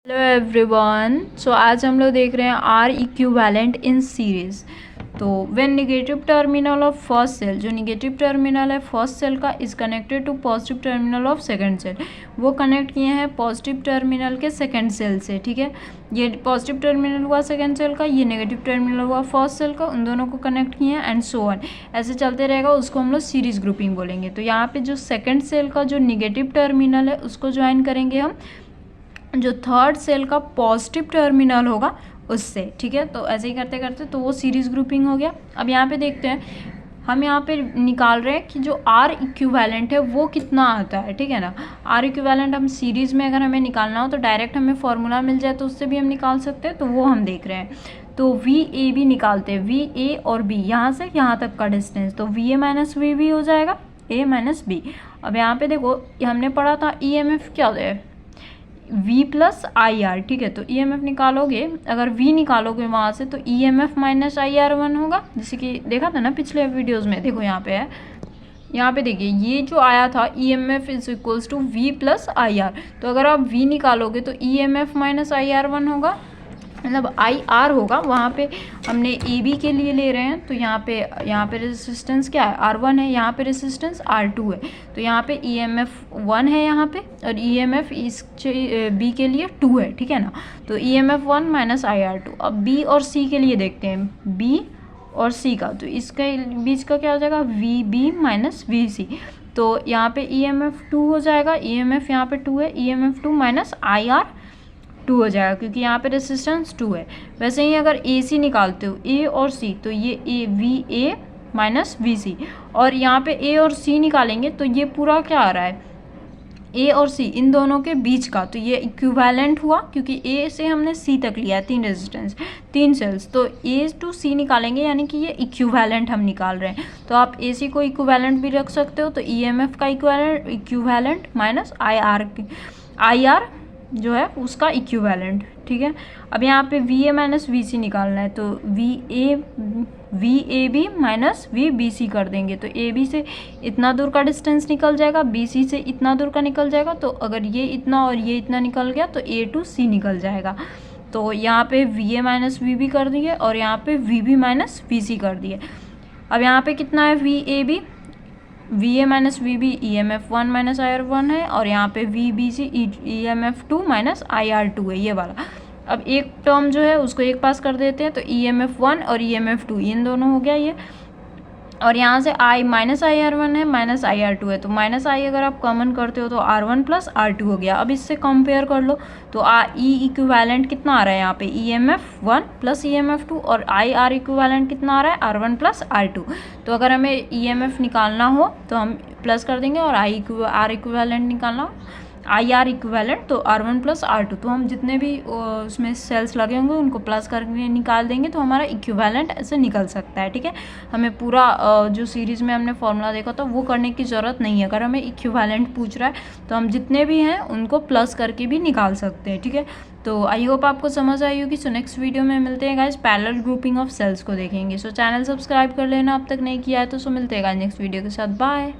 Hello everyone. सो आज हम लोग देख रहे हैं आर इक्विवेलेंट इन सीरीज। तो when negative terminal of first cell, जो नेगेटिव टर्मिनल है फर्स्ट सेल का, is connected to positive terminal of second cell, वो कनेक्ट किए हैं पॉजिटिव टर्मिनल के सेकंड सेल से। ठीक है, ये पॉजिटिव टर्मिनल हुआ सेकंड सेल का, ये नेगेटिव टर्मिनल हुआ फर्स्ट सेल का, उन दोनों को कनेक्ट किए हैं एंड सो ऑन, ऐसे चलते रहेगा। उसको हम लोग सीरीज ग्रुपिंग बोलेंगे। तो यहाँ पे जो सेकेंड सेल का जो नेगेटिव टर्मिनल है उसको ज्वाइन करेंगे हम जो थर्ड सेल का पॉजिटिव टर्मिनल होगा उससे। ठीक है, तो ऐसे ही करते करते तो वो सीरीज ग्रुपिंग हो गया। अब यहाँ पे देखते हैं, हम यहाँ पे निकाल रहे हैं कि जो आर इक्विवेलेंट है वो कितना आता है। ठीक है ना, आर इक्विवेलेंट हम सीरीज में अगर हमें निकालना हो तो डायरेक्ट हमें फॉर्मूला मिल जाए तो उससे भी हम निकाल सकते हैं, तो वो हम देख रहे हैं। तो वी ए बी निकालते हैं, वी ए और बी यहाँ से यहाँ तक का डिस्टेंस, तो V A minus V B हो जाएगा, ए माइनस बी। अब यहाँ पे देखो, हमने पढ़ा था ई एम एफ क्या होता है, V प्लस आई आर। ठीक है, तो ई एम एफ निकालोगे, अगर V निकालोगे वहाँ से, तो E M F minus I R one होगा, जैसे कि देखा था ना पिछले वीडियोज़ में। देखो यहाँ पे है, यहाँ पे देखिए ये जो आया था E M F is equals to V plus I R. तो अगर आप V निकालोगे तो E M F minus I R one होगा, मतलब आई आर होगा। वहाँ पे हमने ए बी के लिए ले रहे हैं, तो यहाँ पे रेजिस्टेंस क्या है, आर वन है, यहाँ पे रेजिस्टेंस आर टू है। तो यहाँ पे ई एम एफ वन है यहाँ पे, और ई एम एफ इस बी के लिए टू है। ठीक है ना, तो E M F one minus I R two. अब बी और सी के लिए देखते हैं, बी और सी का, तो इसके बीच का क्या हो जाएगा, वी बी माइनस वी सी। तो यहाँ पे ई एम एफ टू हो जाएगा, ई एम एफ यहाँ पे टू है, E M F two minus I R two हो जाएगा, क्योंकि यहाँ पे रेसिस्टेंस टू है। वैसे ही अगर ए सी निकालते हो, ए और सी, तो ये A V A minus V C, और यहाँ पे ए और सी निकालेंगे तो ये पूरा क्या आ रहा है, ए और सी इन दोनों के बीच का, तो ये इक्विवेलेंट हुआ, क्योंकि ए से हमने सी तक लिया है, तीन रेजिस्टेंस, तीन सेल्स, तो ए टू सी निकालेंगे, यानी कि ये इक्विवेलेंट हम निकाल रहे हैं। तो आप ए सी को इक्विवेलेंट भी रख सकते हो, तो ई एम एफ का इक्विवेलेंट माइनस आई आर जो है उसका इक्विवेलेंट। ठीक है, अब यहाँ पे V A minus V C निकालना है, तो V A B minus V B C कर देंगे, तो ए बी से इतना दूर का डिस्टेंस निकल जाएगा, बी सी से इतना दूर का निकल जाएगा। तो अगर ये इतना और ये इतना निकल गया तो ए टू सी निकल जाएगा। तो यहाँ पे V A minus V B कर दिए, और यहाँ पे V B minus V C कर दिए। अब यहाँ पे कितना है, V A B, V A minus V B E M F one minus I R one है, और यहाँ पे V B C E M F two minus I R two है, ये वाला। अब एक टर्म जो है उसको एक पास कर देते हैं, तो ई एम एफ वन और ई एम एफ टू इन दोनों हो गया ये, और यहाँ से आई माइनस आई आर वन है, माइनस आई आर टू है, तो माइनस आई अगर आप कॉमन करते हो तो R one plus R two हो गया। अब इससे कंपेयर कर लो, तो ई इक्विवेलेंट कितना आ रहा है यहाँ पे, E M F one plus E M F two, और आई आर इक्विवेलेंट कितना आ रहा है, R one plus R two. तो अगर हमें ई एम एफ निकालना हो तो हम प्लस कर देंगे, और आर इक्विवेलेंट निकालना हो, आई आर इक्विवेलेंट, तो R one plus R two, तो हम जितने भी उसमें सेल्स लगे होंगे उनको प्लस करके निकाल देंगे, तो हमारा इक्विवेलेंट ऐसे निकल सकता है। ठीक है, हमें पूरा जो सीरीज़ में हमने फॉर्मूला देखा था वो करने की ज़रूरत नहीं है। अगर हमें इक्विवेलेंट पूछ रहा है तो हम जितने भी हैं उनको प्लस करके भी निकाल सकते हैं। ठीक है, तो आई होप आपको समझ आई होगी। सो नेक्स्ट वीडियो में मिलते हैं guys, parallel grouping of cells को देखेंगे। सो चैनल सब्सक्राइब कर लेना अब तक नहीं किया है तो। सो मिलते हैं गाइस नेक्स्ट वीडियो के साथ, बाय।